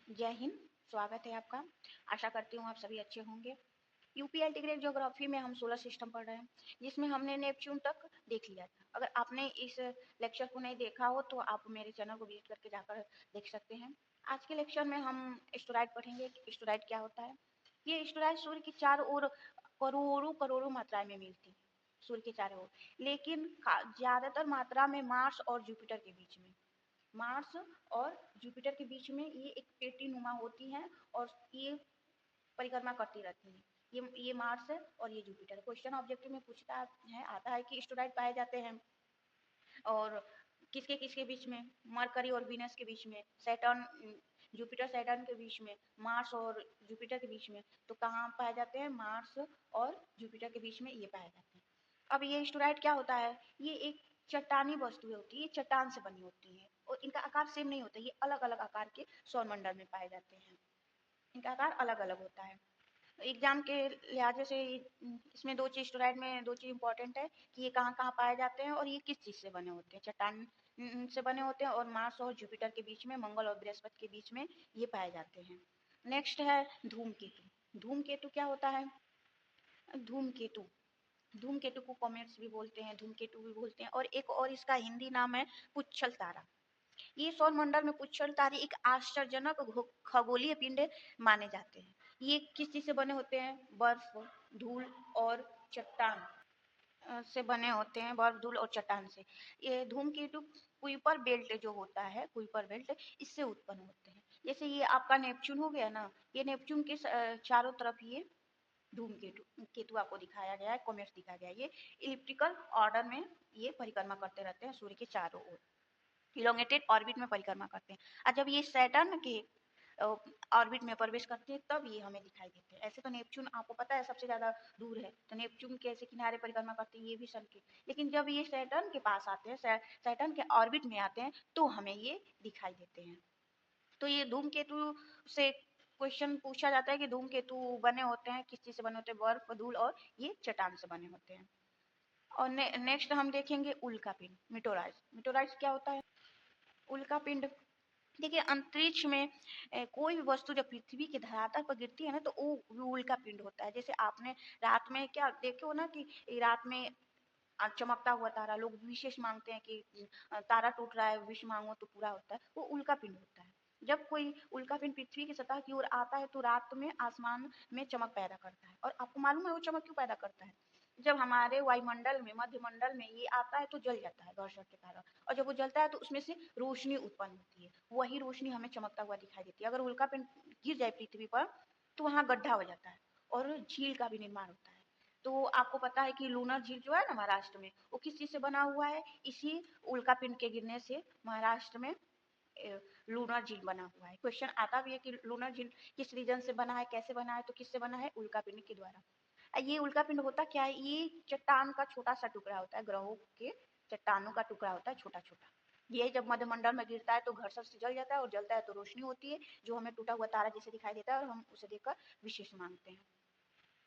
जय हिंद। स्वागत है आपका। आशा करती हूँ आप सभी अच्छे होंगे। यूपीएलटी ग्रेड ज्योग्राफी में हम सोलर सिस्टम पढ़ रहे हैं, जिसमें हमने नेपच्यून तक देख लिया था। अगर आपने इस लेक्चर को नहीं देखा हो तो आप मेरे चैनल को विजिट करके जाकर देख सकते हैं। आज के लेक्चर में हम एस्टेरॉइड पढ़ेंगे। एस्टेरॉइड क्या होता है? ये एस्टेरॉइड सूर्य की चारों ओर करोड़ों करोड़ों मात्रा में मिलती है, सूर्य के चारों ओर, लेकिन ज्यादातर मात्रा में मार्स और जुपिटर के बीच में। मार्स और जुपिटर के बीच में ये एक पेटी नुमा होती हैं और ये परिक्रमा करती रहती हैं। ये मार्स है और ये जुपिटर। क्वेश्चन ऑब्जेक्टिव में पूछता है आता है कि एस्टेरॉइड पाए जाते हैं और किसके किसके बीच में? मरकरी और वीनस के बीच में, सैटर्न जुपिटर सैटर्न के बीच में, मार्स और जुपिटर के बीच में। तो कहाँ पाए जाते हैं? मार्स और जुपिटर के बीच में ये पाए जाते हैं। अब ये एस्टेरॉइड क्या होता है? ये एक चट्टानी वस्तु होती है, चट्टान से बनी होती है और इनका आकार सेम नहीं होता। ये अलग अलग आकार के सौरमंडल में पाए जाते हैं। इनका आकार अलग अलग होता है। एग्जाम के लिहाजे से इसमें दो चीज, एस्टेरॉइड में दो चीज इंपॉर्टेंट है कि ये कहाँ कहाँ पाए जाते हैं और ये किस चीज से बने होते हैं। चट्टान से बने होते हैं और मार्स और जुपिटर के बीच में, मंगल और बृहस्पति के बीच में ये पाए जाते हैं। नेक्स्ट है धूमकेतु। धूमकेतु क्या होता है? धूमकेतु धूमकेतु को कॉमेट्स भी बोलते हैं, धूमकेतु भी बोलते हैं, और एक और इसका हिंदी नाम है पुच्छल तारा। ये सौरमंडल में पुच्छल तारे एक आश्चर्यजनक खगोलीय पिंड माने जाते हैं। ये किस चीज से बने होते हैं? बर्फ, धूल और चट्टान से बने होते हैं, बर्फ, धूल और चट्टान से। ये धूमकेतु कुइपर बेल्ट जो होता है, कुइपर बेल्ट, इससे उत्पन्न होते हैं। जैसे ये आपका नेपच्यून हो गया ना, ये नेपच्यून के चारों तरफ ये धूमकेतु केतु आपको दिखाया गया है, कॉमेट्स दिखाया गया है। ये इलिप्टिकल ऑर्डर में ये परिक्रमा करते रहते हैं सूर्य के चारों ओर, इलोंगेटेड ऑर्बिट में परिक्रमा करते हैं। और जब ये सैटर्न के ऑर्बिट में प्रवेश करते हैं तब ये हमें दिखाई देते हैं। ऐसे तो नेपच्यून आपको पता है सबसे ज्यादा दूर है, तो नेपच्यून के ऐसे किनारे परिक्रमा करते हैं, ये भी सन के। लेकिन जब ये सैटर्न के पास आते हैं, सैटर्न के ऑर्बिट में आते हैं, तो हमें ये दिखाई देते हैं। तो ये धूमकेतु से क्वेश्चन पूछा जाता है कि धूमकेतु बने होते हैं किस चीज से बने होते हैं? बर्फ, धूल और ये चट्टान से बने होते हैं। और नेक्स्ट हम देखेंगे उल्का पिंड, मीटोराइट्स। मीटोराइट्स क्या होता है? उल्का पिंड। देखिए अंतरिक्ष में कोई भी वस्तु जब पृथ्वी के धरातल पर गिरती है ना, तो वो उल्का पिंड होता है। जैसे आपने रात में क्या देखे हो ना कि रात में चमकता हुआ तारा, लोग विशेष मांगते हैं कि तारा टूट रहा है, विश मांगो तो पूरा होता है, वो उल्का पिंड होता है। जब कोई उल्का पिंड पृथ्वी की सतह की ओर आता है तो रात में आसमान में चमक पैदा करता है। और आपको मालूम है वो चमक क्यों पैदा करता है? जब हमारे वायुमंडल में, मध्यमंडल में ये आता है तो जल जाता है घर्षण के कारण, और जब वो जलता है तो उसमें से रोशनी उत्पन्न होती है। वही रोशनी हमें चमकता हुआ दिखाई देती है। अगर उल्का पिंड गिर जाए पृथ्वी पर तो वहां गड्ढा हो जाता है और झील का भी निर्माण होता है। तो आपको पता है कि लूनर झील जो है ना महाराष्ट्र में, वो किस चीज से बना हुआ है? इसी उल्का पिंड के गिरने से महाराष्ट्र में लूनर झील बना हुआ है। क्वेश्चन आता भी है कि लूनर झील किस रीजन से बना है, कैसे बना है? तो किससे बना है? उल्का पिंड के द्वारा। ये उल्का पिंड होता क्या है? ये चट्टान का छोटा सा टुकड़ा होता है, ग्रहों के चट्टानों का टुकड़ा होता है, छोटा छोटा। ये जब मध्यमंडल में गिरता है तो घर्षण से जल जाता है, और जलता है तो रोशनी होती है जो हमें टूटा हुआ तारा जैसे दिखाई देता है, और हम उसे देखकर विशेष मानते हैं।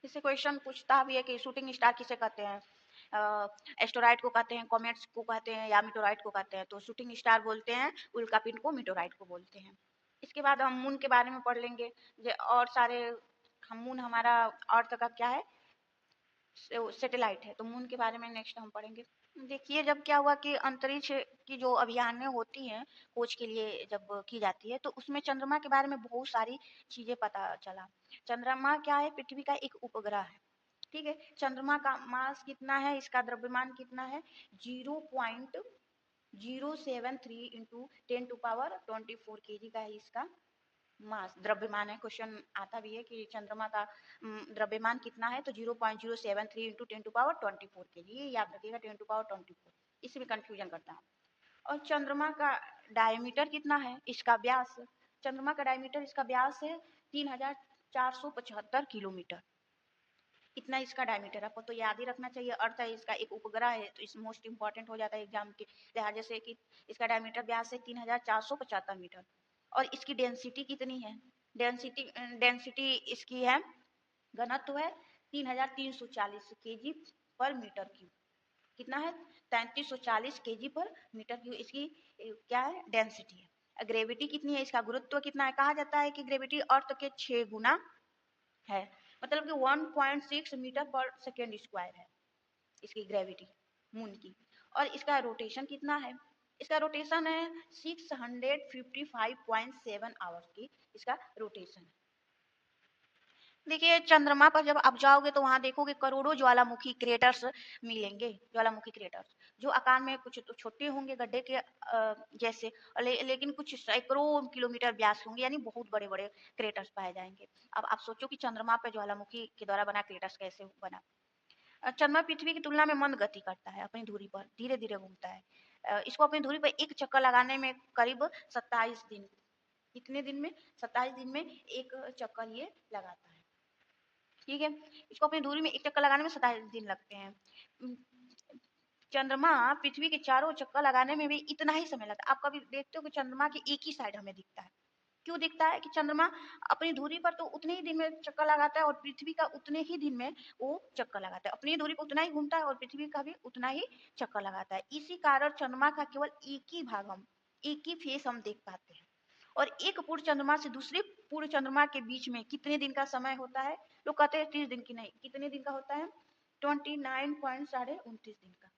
इससे क्वेश्चन पूछता भी है कि शूटिंग स्टार किसे कहते हैं? एस्टेरॉइड को कहते हैं, कॉमेट्स को कहते हैं, या मीटोराइट को कहते हैं? तो शूटिंग स्टार बोलते हैं, उल्का पिंड को मीटोराइट को बोलते हैं। इसके बाद हम मून के बारे में पढ़ लेंगे। और सारे हम मून हमारा अर्थ का क्या है? सैटेलाइट है, तो मून के बारे में नेक्स्ट हम पढ़ेंगे। देखिए जब क्या हुआ कि अंतरिक्ष की जो अभियानें होती हैं खोज के लिए जब की जाती है, तो उसमें चंद्रमा के बारे में बहुत सारी चीजें पता चला। चंद्रमा क्या है? पृथ्वी का एक उपग्रह है, ठीक है। चंद्रमा का मास कितना है? इसका द्रव्यमान कितना है? 0.073 इंटू 10⁻24 kg का है इसका मास, द्रव्यमान है। क्वेश्चन आता भी है कि चंद्रमा का द्रव्यमान कितना है? तो 0.073 इंटू 10⁻24 kg, ये याद रखिएगा, 10⁻24। इसमें कंफ्यूजन करता हूँ। और चंद्रमा का डायमीटर कितना है? इसका व्यास, चंद्रमा का डायमीटर, इसका व्यास है 3475 किलोमीटर। इतना इसका डायमीटर। आपको तो याद ही रखना चाहिए। अर्थ है इसका एक उपग्रह है, तो इस मोस्ट इंपॉर्टेंट हो जाता है एग्जाम के लिहाजे से कि इसका डायमीटर व्यास है 3475 मीटर। और इसकी डेंसिटी कितनी है? डेंसिटी इसकी है, घनत्व है 3340 kg पर मीटर क्यूब। कितना है? 3340 kg पर मीटर क्यूब इसकी क्या है? डेंसिटी है। ग्रेविटी कितनी है, इसका गुरुत्व कितना है, कहा जाता है कि ग्रेविटी अर्थ के 6 गुना है, मतलब कि 1.6 मीटर पर सेकेंड स्क्वायर है इसकी ग्रेविटी मून की। और इसका रोटेशन कितना है, इसका रोटेशन है 655.7 आवर्स की इसका रोटेशन है। देखिए चंद्रमा पर जब आप जाओगे तो वहां देखोगे करोड़ों ज्वालामुखी क्रेटर्स मिलेंगे, ज्वालामुखी क्रेटर्स जो आकार में कुछ तो छोटे होंगे गड्ढे के जैसे, लेकिन कुछ सैकड़ों किलोमीटर व्यास होंगे, यानी बहुत बड़े बड़े क्रेटर्स पाए जाएंगे। अब आप सोचो कि चंद्रमा पर ज्वालामुखी के द्वारा बना क्रेटर्स कैसे बना। चंद्रमा पृथ्वी की तुलना में मंद गति करता है, अपनी धुरी पर धीरे धीरे घूमता है। इसको अपनी धुरी पर एक चक्कर लगाने में करीब 27 दिन, कितने दिन में, 27 दिन में एक चक्कर ये लगाता है। ठीक है, इसको अपनी धुरी में एक चक्कर लगाने में 27 दिन लगते हैं। चंद्रमा पृथ्वी के चारों चक्कर लगाने में भी इतना ही समय लगता है। आप कभी देखते हो कि चंद्रमा की एक ही साइड हमें दिखता है, क्यों दिखता है कि चंद्रमा अपनी धुरी पर तो उतने ही दिन में चक्कर लगाता है और पृथ्वी का उतने ही दिन में वो चक्कर लगाता है, अपनी धुरी पर उतना ही घूमता है और पृथ्वी का भी उतना ही चक्कर लगाता है। इसी कारण चंद्रमा का केवल एक ही भाग हम, एक ही फेस हम देख पाते हैं। और एक पूर्ण चंद्रमा से दूसरे पूर्ण चंद्रमा के बीच में कितने दिन का समय होता है, लोग कहते हैं 30 दिन की, नहीं, कितने दिन का होता है, 29.29 दिन का,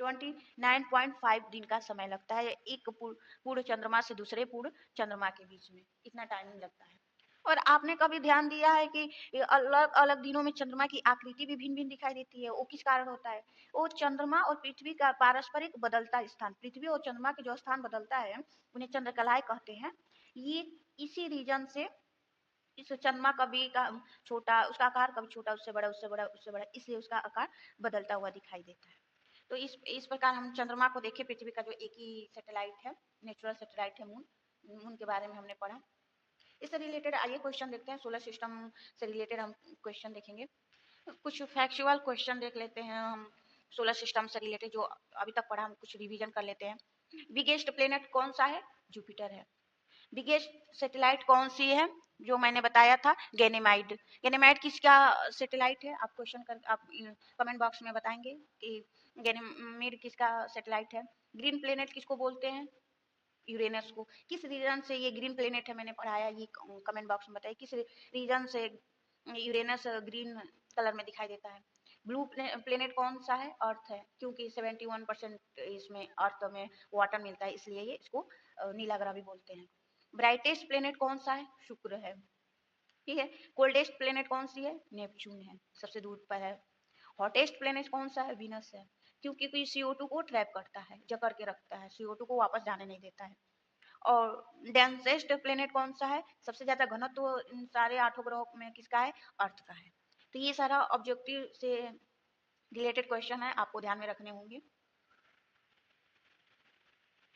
29.5 दिन का समय लगता है एक पूर्ण चंद्रमा से दूसरे पूर्ण चंद्रमा के बीच में, इतना टाइमिंग लगता है। और आपने कभी ध्यान दिया है कि अलग अलग दिनों में चंद्रमा की आकृति भी भिन्न भिन्न दिखाई देती है, वो किस कारण होता है, वो चंद्रमा और पृथ्वी का पारस्परिक बदलता स्थान, पृथ्वी और चंद्रमा के जो स्थान बदलता है उन्हें चंद्रकलाएं कहते हैं। ये इसी रीजन से इस चंद्रमा कभी का छोटा, उसका आकार कभी छोटा, उससे बड़ा, उससे बड़ा, उससे बड़ा, इसलिए उसका आकार बदलता हुआ दिखाई देता है। तो इस प्रकार हम चंद्रमा को देखें, पृथ्वी का जो एक ही सैटेलाइट है, नेचुरल सैटेलाइट है मून, मून के बारे में हमने पढ़ा। इससे रिलेटेड आइए क्वेश्चन देखते हैं, सोलर सिस्टम से रिलेटेड हम क्वेश्चन देखेंगे। कुछ फैक्चुअल क्वेश्चन देख लेते हैं हम सोलर सिस्टम से रिलेटेड, जो अभी तक पढ़ा हम कुछ रिवीजन कर लेते हैं। बिगेस्ट प्लेनेट कौन सा है, जुपिटर है। बिगेस्ट सैटेलाइट कौन सी है, जो मैंने बताया था, गैनेमाइड। गैनेमाइड किसका सैटेलाइट है, आप क्वेश्चन कर आप कमेंट बॉक्स में बताएंगे कि गैनेमाइड किसका सैटेलाइट है। ग्रीन प्लेनेट किसको बोलते हैं, यूरेनस को। किस रीजन से ये ग्रीन प्लेनेट है, मैंने पढ़ाया, ये कमेंट बॉक्स में बताइए किस रीजन से यूरेनस ग्रीन कलर में दिखाई देता है। ब्लू प्लेनेट कौन सा है, अर्थ है, क्योंकि 71% इसमें अर्थ में वाटर मिलता है, इसलिए ये इसको नीला ग्रह भी बोलते हैं। ब्राइटेस्ट प्लेनेट कौन सा है, शुक्र है। ठीक है, कोल्डेस्ट प्लेनेट कौन सी है, नेपच्यून है, सबसे दूर पर है। हॉटेस्ट प्लेनेट कौन सा है, वीनस है, क्योंकि कोई CO2 को ट्रैप करता है, जकड़ के रखता है, CO2 को वापस जाने नहीं देता है। और डेंसेस्ट प्लेनेट कौन सा है, सबसे ज्यादा घनत्व इन सारे 8 ग्रहों में किसका है, अर्थ का है। तो ये सारा ऑब्जेक्टिव से रिलेटेड क्वेश्चन है, आपको ध्यान में रखने होंगे।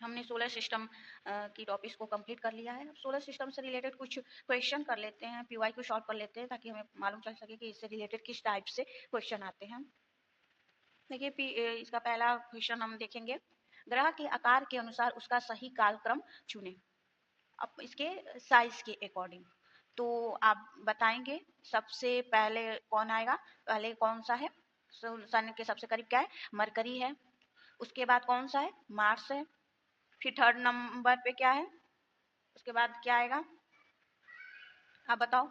हमने सोलर सिस्टम की टॉपिक्स को कंप्लीट कर लिया है। सोलर सिस्टम से रिलेटेड कुछ क्वेश्चन कर लेते हैं, PY को शॉर्ट कर लेते हैं, ताकि हमें मालूम चल सके कि इससे रिलेटेड किस टाइप से क्वेश्चन आते हैं। देखिए इसका पहला क्वेश्चन हम देखेंगे, ग्रह के आकार के अनुसार उसका सही कालक्रम चुने। अब इसके साइज के अकॉर्डिंग तो आप बताएंगे सबसे पहले कौन आएगा, पहले कौन सा है, सन के सबसे करीब क्या है, मरकरी है। उसके बाद कौन सा है, मार्स है। फिर थर्ड नंबर पे क्या है, उसके बाद क्या आएगा, आप बताओ।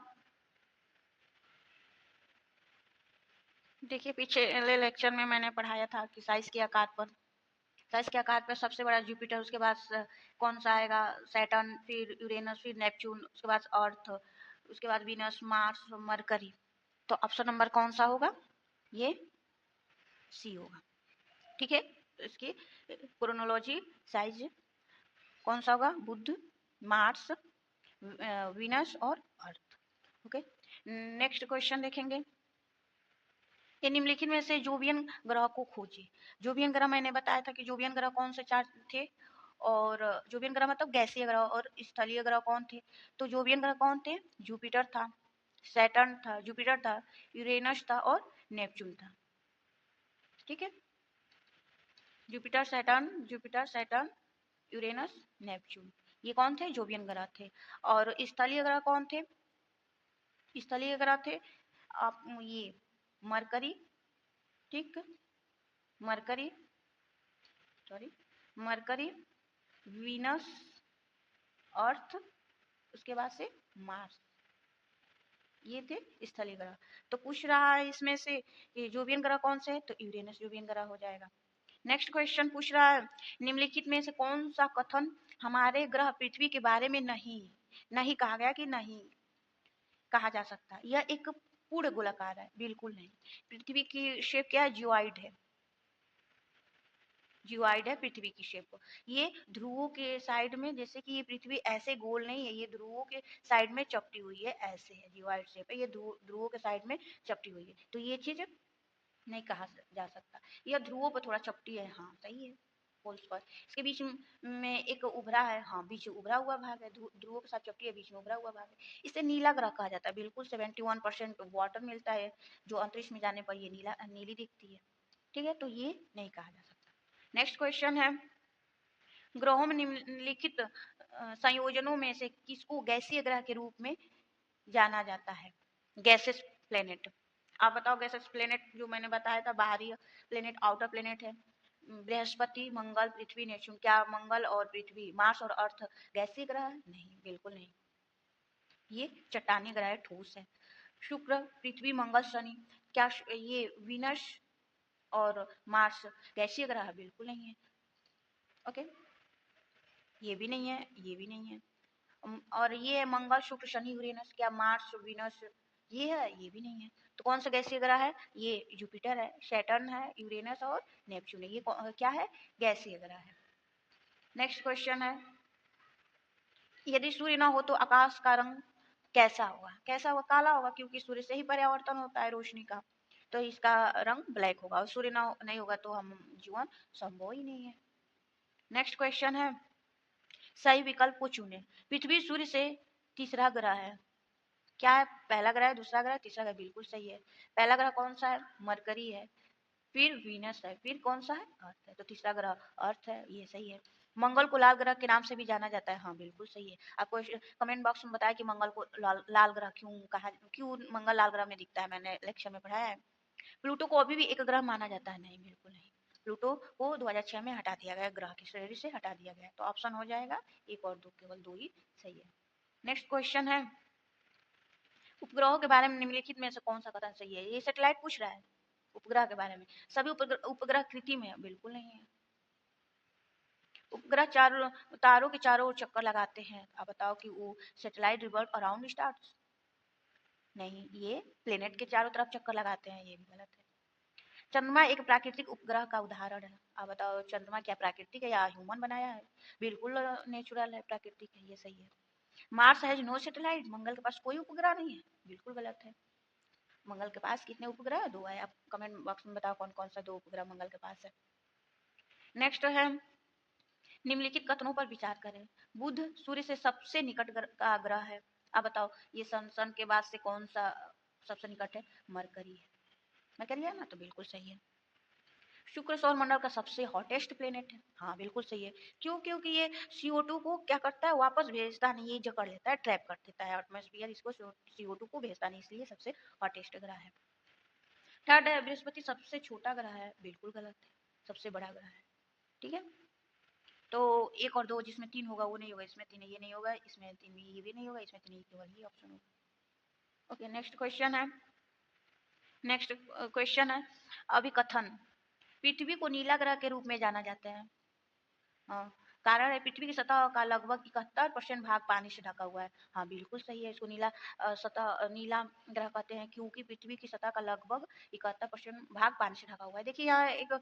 देखिए पिछले लेक्चर में मैंने पढ़ाया था कि साइज के आकार पर, साइज के आकार पर सबसे बड़ा जुपिटर, उसके बाद कौन सा आएगा, सैटर्न, फिर यूरेनस, फिर नेपच्यून, उसके बाद अर्थ, उसके बाद वीनस, मार्स, मरकरी। तो ऑप्शन नंबर कौन सा होगा, ये सी होगा। ठीक है, तो इसकी क्रोनोलॉजी साइज कौन सा होगा, बुध, मार्स, वीनस और अर्थ। ओके, नेक्स्ट क्वेश्चन देखेंगे, ये निम्नलिखित में से जोवियन ग्रह को खोजिए। जोवियन ग्रह मैंने बताया था कि जोवियन ग्रह कौन से 4 थे, और जोवियन ग्रह मतलब गैसीय ग्रह, और स्थलीय ग्रह कौन थे, तो जोवियन ग्रह कौन थे, जुपिटर था, सैटर्न था, जुपिटर था, यूरेनस था और नेपच्यून था। ठीक है, जुपिटर सैटर्न, यूरेनस, नेपच्यून, ये कौन थे, जोवियन ग्रह थे। और स्थलीय ग्रह कौन थे, स्थलीय ग्रह थे आप ये मरकरी, ठीक, mercury, sorry, mercury, Venus Earth, उसके बाद से मार्स, ये थे स्थलीय ग्रह। तो पूछ रहा है इसमें से ये जोवियन ग्रह कौन से है, तो यूरेनस जोवियन ग्रह हो जाएगा। नेक्स्ट क्वेश्चन पूछ रहा है निम्नलिखित में से कौन सा कथन हमारे ग्रह पृथ्वी के बारे में नहीं नहीं कहा गया कि नहीं कहा जा सकता। यह एक पूर्ण गोलाकार है, बिल्कुल नहीं। पृथ्वी की शेप क्या है, जियोइड है, जियोइड है पृथ्वी की शेप। ये ध्रुवों के साइड में, जैसे कि ये पृथ्वी ऐसे गोल नहीं है, ये ध्रुवों के साइड में चपटी हुई है, ऐसे है जियोइड शेप है, ये ध्रुवों के साइड में चपटी हुई है, तो ये चीज नहीं कहा जा सकता। यह ध्रुवों पर थोड़ा चपटी है, हाँ सही है, पोल्स पर। इसके बीच में एक उभरा है, हाँ बीच उभरा हुआ भाग है, ध्रुवों के साथ चपटी है, बीच में उभरा हुआ भाग है, इसे नीला ग्रह कहा जाता है। बिल्कुल 71% वाटर मिलता है, जो अंतरिक्ष में जाने पर ये नीली दिखती है। ठीक है, तो ये नहीं कहा जा सकता। नेक्स्ट क्वेश्चन है ग्रहों में निम्नलिखित संयोजनों में से किसको गैसीय ग्रह के रूप में जाना जाता है, गैसेस प्लेनेट। आप बताओ गैसेस प्लेनेट जो मैंने बताया था, बाहरी प्लेनेट, आउटर प्लेनेट है बृहस्पति, मंगल, पृथ्वी, नेपच्यून। क्या मंगल और पृथ्वी, मार्स और अर्थ गैसीय ग्रह है? नहीं, बिल्कुल नहीं, ये चट्टानी ग्रह है, ठोस है। शुक्र, पृथ्वी, मंगल, शनि, क्या ये विनस और मार्स गैसीय ग्रह है? बिल्कुल नहीं है। ओके, ये भी नहीं है, ये भी नहीं है। और ये है मंगल, शुक्र, शनि, यूरेनस, क्या मार्स, वीनस ये है? ये भी नहीं है। तो कौन सा गैसीय ग्रह है? ये जुपिटर है, सैटर्न है, यूरेनस और नेपच्यून है। ये क्या है? गैसीय ग्रह है। नेक्स्ट क्वेश्चन है यदि सूर्य ना हो तो आकाश का रंग कैसा होगा? कैसा होगा? काला होगा, क्योंकि सूर्य से ही परावर्तन होता है रोशनी का, तो इसका रंग ब्लैक होगा। और सूर्य ना नहीं होगा तो हम जीवन संभव ही नहीं है। नेक्स्ट क्वेश्चन है सही विकल्प को चुने। पृथ्वी सूर्य से तीसरा ग्रह है। क्या है? पहला ग्रह है, दूसरा ग्रह, तीसरा ग्रह। बिल्कुल सही है। पहला ग्रह कौन सा है? मरकरी है, फिर वीनस है, फिर कौन सा है? अर्थ है। तो तीसरा ग्रह अर्थ है, ये सही है। मंगल को लाल ग्रह के नाम से भी जाना जाता है। हाँ बिल्कुल सही है। आपको कमेंट बॉक्स में बताया कि मंगल को लाल ग्रह क्यों कहा, क्यों मंगल लाल ग्रह में दिखता है, मैंने लेक्चर में पढ़ाया है। प्लूटो को अभी भी एक ग्रह माना जाता है? नहीं, बिल्कुल नहीं। प्लूटो को 2006 में हटा दिया गया, ग्रह की श्रेणी से हटा दिया गया। तो ऑप्शन हो जाएगा एक और दो, केवल दो ही सही है। नेक्स्ट क्वेश्चन है उपग्रहों के बारे में निम्नलिखित में से कौन सा कथन सही है? ये सैटेलाइट पूछ रहा है उपग्रह के बारे में। सभी उपग्रह कृत्रिम है? बिल्कुल नहीं है। उपग्रह चारों तारों के चारों ओर चक्कर लगाते हैं। आप बताओ कि वो सैटेलाइट रिवॉल्व अराउंड स्टार्स? नहीं, ये प्लेनेट के चारों तरफ चक्कर लगाते हैं, ये भी गलत है। चंद्रमा एक प्राकृतिक उपग्रह का उदाहरण है। आप बताओ चंद्रमा क्या प्राकृतिक है या ह्यूमन बनाया है? बिल्कुल नेचुरल है, प्राकृतिक है, ये सही है। मार्स हैज नो सैटेलाइट, मंगल के पास कोई उपग्रह नहीं है? बिल्कुल गलत है। मंगल के पास कितने उपग्रह? दो है। आप कमेंट बॉक्स में बताओ कौन कौन सा दो उपग्रह मंगल के पास है। नेक्स्ट है निम्नलिखित कथनों पर विचार करें। बुध सूर्य से सबसे निकट का ग्रह है। अब बताओ ये सन के बाद से कौन सा सबसे निकट है? मरकरी है। मरकरी है ना, तो बिल्कुल सही है। शुक्र सौर मंडल का सबसे हॉटेस्ट प्लेनेट है। हाँ बिल्कुल सही है। क्यों? क्योंकि ये CO2 को क्या करता है, वापस भेजता नहीं, ये जकड़ लेता है, ट्रैप कर देता है एटमॉस्फेयर, इसको CO2 को भेजता नहीं, इसलिए सबसे हॉटेस्ट ग्रह है। थर्ड है बृहस्पति सबसे छोटा ग्रह है। बिल्कुल गलत है, सबसे बड़ा ग्रह है। ठीक है, तो एक और दो जिसमें तीन होगा वो नहीं होगा, इसमें तीन ये नहीं होगा, इसमें तीन ये भी नहीं होगा, इसमें तीन केवल ये ऑप्शन होगा। ओके, नेक्स्ट क्वेश्चन है अभिकथन। पृथ्वी को नीला ग्रह के रूप में जाना जाता है। हाँ, कारण है पृथ्वी की सतह का लगभग 71% भाग पानी से ढका हुआ है। हाँ बिल्कुल सही है। इसको नीला ग्रह कहते हैं क्योंकि पृथ्वी की सतह का लगभग 71% भाग पानी से ढका हुआ है। देखिए यहाँ एक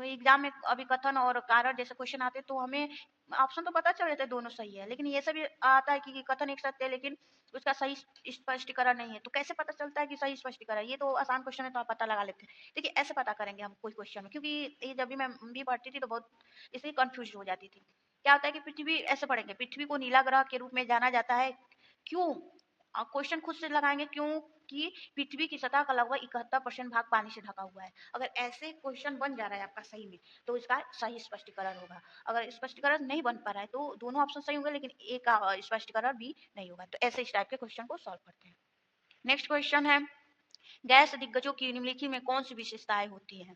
एग्जाम में अभिकथन और कारण जैसे क्वेश्चन आते तो हमें ऑप्शन तो पता चल जाता है दोनों सही है, लेकिन ये सब आता है कि कथन एक सत्य है लेकिन उसका सही स्पष्टीकरण नहीं है। तो कैसे पता चलता है कि सही स्पष्टीकरण? ये तो आसान क्वेश्चन है तो आप पता लगा लेते हैं। देखिए ऐसे पता करेंगे हम कोई क्वेश्चन में, क्योंकि ये जब भी मैं भी पढ़ती थी तो बहुत इसलिए कंफ्यूज हो जाती थी। क्या होता है कि पृथ्वी ऐसे पढ़ेंगे, पृथ्वी को नीला ग्रह के रूप में जाना जाता है क्यों? क्वेश्चन खुद से लगाएंगे क्यों कि पृथ्वी की सतह का लगभग 71% भाग पानी से ढका हुआ है। अगर ऐसे क्वेश्चन बन जा रहा है आपका सही में तो इसका सही स्पष्टीकरण होगा। अगर स्पष्टीकरण नहीं बन पा रहा है तो दोनों ऑप्शन सही होंगे लेकिन एक का स्पष्टीकरण भी नहीं होगा। तो ऐसे इस टाइप के क्वेश्चन को सॉल्व करते हैं। नेक्स्ट क्वेश्चन है गैस दिग्गजों की निम्नलिखित में कौन सी विशेषताएं होती है?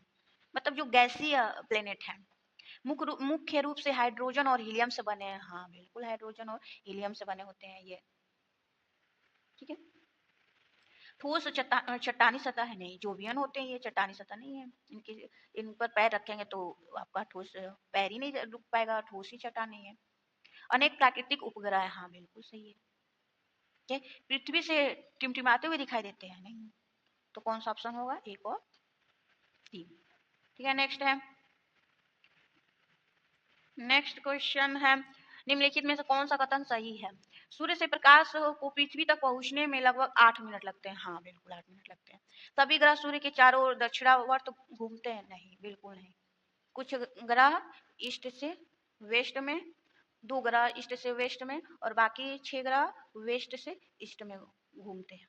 मतलब जो गैसीय प्लेनेट है मुख्य रूप से हाइड्रोजन और हीलियम से बने हैं। हाँ बिल्कुल, हाइड्रोजन और हीलियम से बने होते हैं ये। ठीक है, ठोस चट्टानी सतह है नहीं, जोवियन होते हैं ये, चट्टानी सतह नहीं है। इनके इन पर पैर रखेंगे तो आपका ठोस पैर ही नहीं रुक पाएगा, ठोस ही चट्टान नहीं है। अनेक प्राकृतिक उपग्रह है, हाँ बिल्कुल सही है। ठीक, पृथ्वी से टिमटिमाते हुए दिखाई देते हैं नहीं, तो कौन सा ऑप्शन होगा, एक और तीन। ठीक है, नेक्स्ट है, नेक्स्ट क्वेश्चन है, निम्नलिखित में से कौन सा कथन सही है। सूर्य से प्रकाश को पृथ्वी तक पहुंचने में लगभग 8 मिनट लगते हैं। हाँ बिल्कुल 8 मिनट लगते हैं। सभी ग्रह सूर्य के चारों ओर दक्षिणावर्त घूमते हैं। नहीं बिल्कुल नहीं, कुछ ग्रह ईस्ट से वेस्ट में, 2 ग्रह ईस्ट से वेस्ट में, और बाकी 6 ग्रह वेस्ट से ईस्ट में घूमते हैं।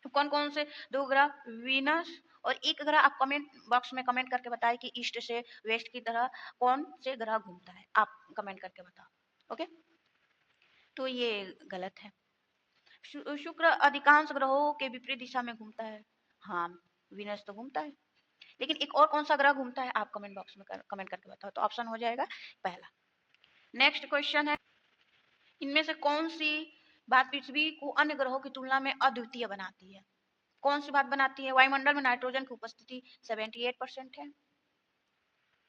तो कौन कौन से 2 ग्रह, वीनस और एक ग्रह, आप कमेंट बॉक्स में कमेंट करके बताएं कि ईस्ट से वेस्ट की तरह कौन से ग्रह घूमता है, आप कमेंट करके बताओ। ओके, तो ये गलत है। शुक्र अधिकांश ग्रहों के विपरीत दिशा में घूमता है। हाँ, वीनस तो घूमता है, लेकिन एक और कौन सा ग्रह घूमता है, आप कमेंट बॉक्स में कमेंट करके बताओ। तो ऑप्शन हो जाएगा पहला। नेक्स्ट क्वेश्चन है, इनमें से कौन सी बात पृथ्वी को अन्य ग्रहों की तुलना में अद्वितीय बनाती है। कौन सी बात बनाती है, वायुमंडल में नाइट्रोजन की उपस्थिति 78% है,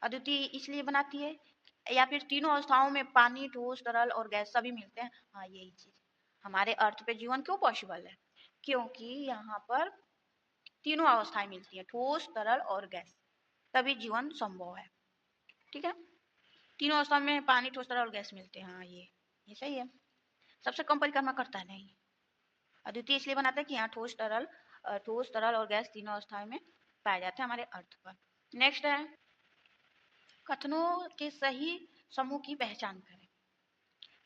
अद्वितीय इसलिए बनाती है, या फिर तीनों अवस्थाओं में पानी, ठोस, तरल और गैस सभी मिलते हैं। हाँ यही चीज, हमारे अर्थ पे जीवन क्यों पॉसिबल है, क्योंकि यहाँ पर तीनों अवस्थाएं मिलती है, ठोस, तरल और गैस, तभी जीवन संभव है। ठीक है, तीनों अवस्था में पानी, ठोस, तरल और गैस मिलते हैं। हाँ ये सही है। सबसे कम परिक्रमा करता है नहीं, अद्वितीय इसलिए बनाते हैं कि यहाँ ठोस, तरल और गैस तीनों अवस्थाओं में पाए जाते हैं हमारे अर्थ पर। नेक्स्ट है, कथनों के सही समूह की पहचान करें।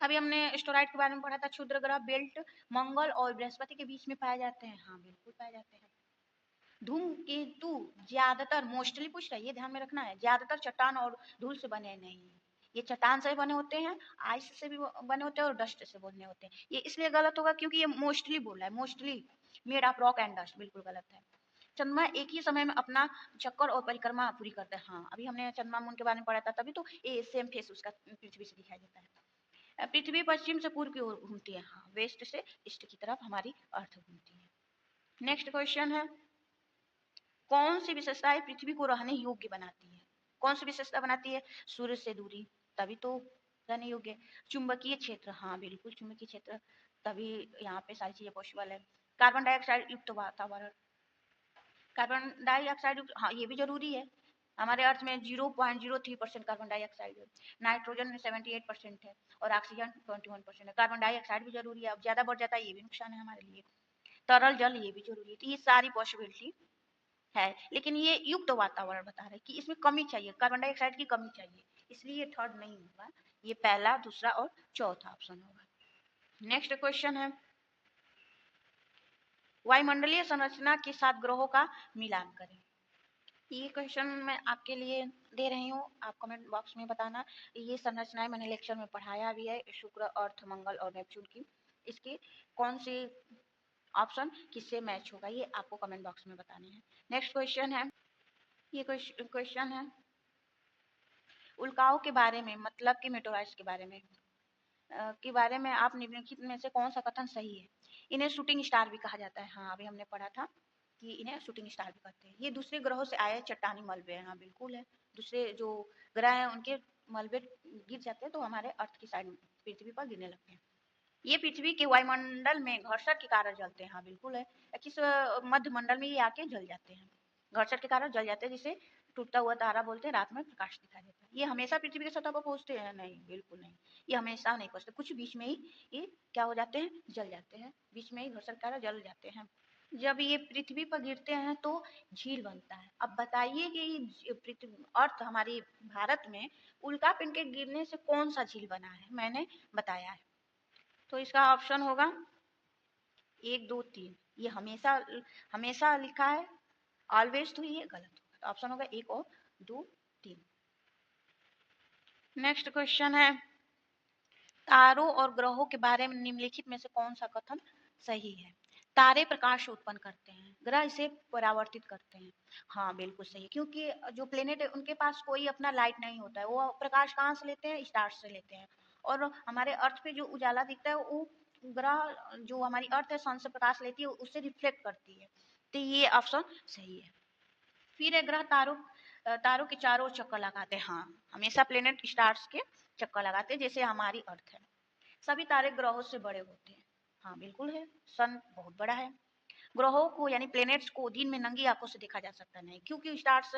अभी हमने एस्टेरॉइड के बारे में पढ़ा था, क्षुद्र ग्रह बेल्ट मंगल और बृहस्पति के बीच में पाए जाते हैं। हाँ बिल्कुल पाए जाते हैं। धूमकेतु ज्यादातर, मोस्टली पूछ रहा है, ये ध्यान में रखना है, ज्यादातर चट्टान और धूल से बने नहीं, ये चट्टान से बने होते हैं, आइस से भी बने होते हैं और डस्ट से बने होते हैं। ये इसलिए गलत होगा क्योंकि ये मोस्टली बोल रहा है, mostly made of rock and dust, बिल्कुल गलत है। चंद्रमा एक ही समय में अपना चक्कर और परिक्रमा पूरी करता है। हाँ अभी हमने चंद्रमा मून के बारे में पढ़ा था, तभी तो ये सेम फेस उसका पृथ्वी से दिखाई देता है। पृथ्वी पश्चिम से पूर्व की ओर घूमती है। हाँ, वेस्ट से ईस्ट की तरफ हमारी अर्थ घूमती है। नेक्स्ट क्वेश्चन है, कौन सी विशेषताएं पृथ्वी को रहने योग्य बनाती है। कौन सी विशेषता बनाती है, सूर्य से दूरी, तभी तो रहने योग्य। चुंबकीय क्षेत्र, हाँ बिल्कुल चुंबकीय क्षेत्र, तभी यहाँ पे सारी चीजें पॉसिबल है। कार्बन डाइऑक्साइड युक्त वातावरण, कार्बन डाइऑक्साइड, हाँ ये भी जरूरी है। हमारे अर्थ में 0.03% कार्बन डाइऑक्साइड है, नाइट्रोजन में 78% है और ऑक्सीजन 21% है। कार्बन डाइऑक्साइड भी जरूरी है, अब ज्यादा बढ़ जाता है ये भी नुकसान है हमारे लिए। तरल जल ये भी जरूरी है, तो ये सारी पॉसिबिलिटी है, लेकिन ये युक्त वातावरण बता रहे हैं कि इसमें कमी चाहिए, कार्बन डाइऑक्साइड की कमी चाहिए, इसलिए ये थर्ड नहीं होगा, ये पहला, दूसरा और चौथा ऑप्शन होगा। नेक्स्ट क्वेश्चन है, वायुमंडलीय संरचना के साथ ग्रहों का मिलान करें। ये क्वेश्चन मैं आपके लिए दे रही हूँ, आप कमेंट बॉक्स में बताना। ये संरचनाएं मैंने लेक्चर में पढ़ाया भी है, शुक्र, अर्थ, मंगल और नेपच्यून की, इसकी कौन सी ऑप्शन किससे मैच होगा, ये आपको कमेंट बॉक्स में बताने हैं। नेक्स्ट क्वेश्चन है, ये क्वेश्चन है, उल्काओं के बारे में, मतलब कि मेटोराइट्स के बारे में आप निम्नलिखित में से कौन सा कथन सही है। इन्हें शूटिंग स्टार भी कहा जाता है। हाँ अभी हमने पढ़ा था कि इन्हें शूटिंग स्टार भी कहते हैं। ये दूसरे ग्रहों से आए चट्टानी मलबे हैं। हाँ बिल्कुल है, दूसरे जो ग्रह हैं उनके मलबे गिर जाते हैं तो हमारे अर्थ की साइड पृथ्वी पर गिरने लगते हैं। ये पृथ्वी के वायुमंडल में घर्षण के कारण जलते हैं। हाँ बिल्कुल है, किस मध्य मंडल में ये आके जल जाते हैं, घर्षण के कारण जल जाते हैं, जिसे टूटता हुआ तारा बोलते हैं, रात में प्रकाश दिखाई देता है। ये हमेशा पृथ्वी की सतह पर पहुंचते हैं नहीं, बिल्कुल नहीं, ये हमेशा नहीं पहुंचते, कुछ बीच में ही ये क्या हो जाते हैं, जल जाते हैं, बीच में ही घर्षण के कारण जल जाते हैं। जब ये पृथ्वी पर गिरते हैं तो झील बनता है। अब बताइए कि पृथ्वी अर्थ हमारी भारत में उल्का पिंड के गिरने से कौन सा झील बना है, मैंने बताया है। तो इसका ऑप्शन होगा 1 2 3, ये हमेशा हमेशा लिखा है ऑलवेज, तो ये गलत होगा, तो ऑप्शन होगा 1 और 2 3। नेक्स्ट क्वेश्चन है, तारों और ग्रहों के बारे में निम्नलिखित में से कौन सा कथन सही है। तारे प्रकाश उत्पन्न करते हैं, ग्रह इसे परावर्तित करते हैं। हाँ बिल्कुल सही, क्योंकि जो प्लेनेट है उनके पास कोई अपना लाइट नहीं होता है, वो प्रकाश कहाँ से लेते हैं, स्टार्स से लेते हैं। और हमारे अर्थ पे जो उजाला दिखता है वो ग्रह, जो हमारी अर्थ है सन से प्रकाश लेती है, उससे रिफ्लेक्ट करती है। तो ये ऑप्शन सही है। फिर है ग्रह तारों के चारों चक्कर लगाते हैं। हाँ, हमेशा प्लेनेट स्टार्स के चक्कर लगाते हैं, जैसे हमारी अर्थ है। सभी तारे ग्रहों से बड़े होते हैं। हाँ बिल्कुल है, सन बहुत बड़ा है। ग्रहों को यानी प्लेनेट्स को दिन में नंगी आंखों से देखा जा सकता नहीं, क्योंकि स्टार्स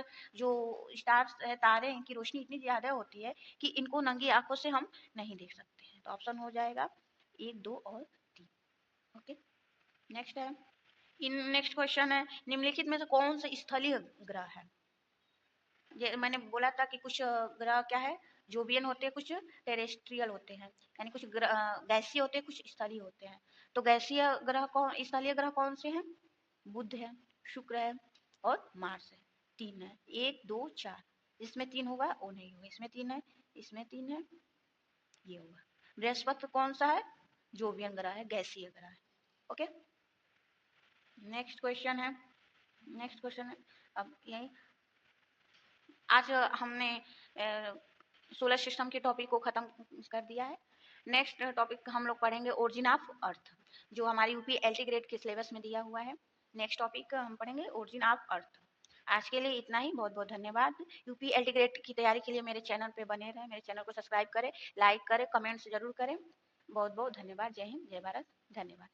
है, तारे, इनकी रोशनी इतनी ज्यादा होती है कि इनको नंगी आंखों से हम नहीं देख सकते हैं। तो ऑप्शन हो जाएगा 1, 2 और 3। ओके, नेक्स्ट है। नेक्स्ट क्वेश्चन है, निम्नलिखित में से कौन सा स्थलीय ग्रह है? ये मैंने बोला था कि कुछ ग्रह क्या है, जोवियन होते हैं, कुछ टेरेस्ट्रियल होते हैं, यानी कुछ गैसीय होते हैं, कुछ स्थलीय होते हैं। तो गैसीय ग्रह कौन, स्थलीय ग्रह कौन से हैं? बुध है, शुक्र है और मार्स है। 3 है, 1, 2, 4। इसमें 3 होगा, वो नहीं होगा। इसमें 3 है, इसमें 3 है, ये होगा। बृहस्पति कौन सा है? जोवियन ग्रह है, गैसीय ग्रह है। ओके, नेक्स्ट क्वेश्चन है। नेक्स्ट क्वेश्चन है, अब यही आज हमने सोलर सिस्टम के टॉपिक को खत्म कर दिया है। नेक्स्ट टॉपिक हम लोग पढ़ेंगे ओरिजिन ऑफ अर्थ, जो हमारी यूपी एलटी ग्रेड के सिलेबस में दिया हुआ है। नेक्स्ट टॉपिक हम पढ़ेंगे ओरिजिन ऑफ अर्थ। आज के लिए इतना ही, बहुत बहुत धन्यवाद। यूपी एलटी ग्रेड की तैयारी के लिए मेरे चैनल पे बने रहें, मेरे चैनल को सब्सक्राइब करें, लाइक करें, कमेंट्स जरूर करें। बहुत बहुत धन्यवाद। जय हिंद, जय भारत, धन्यवाद।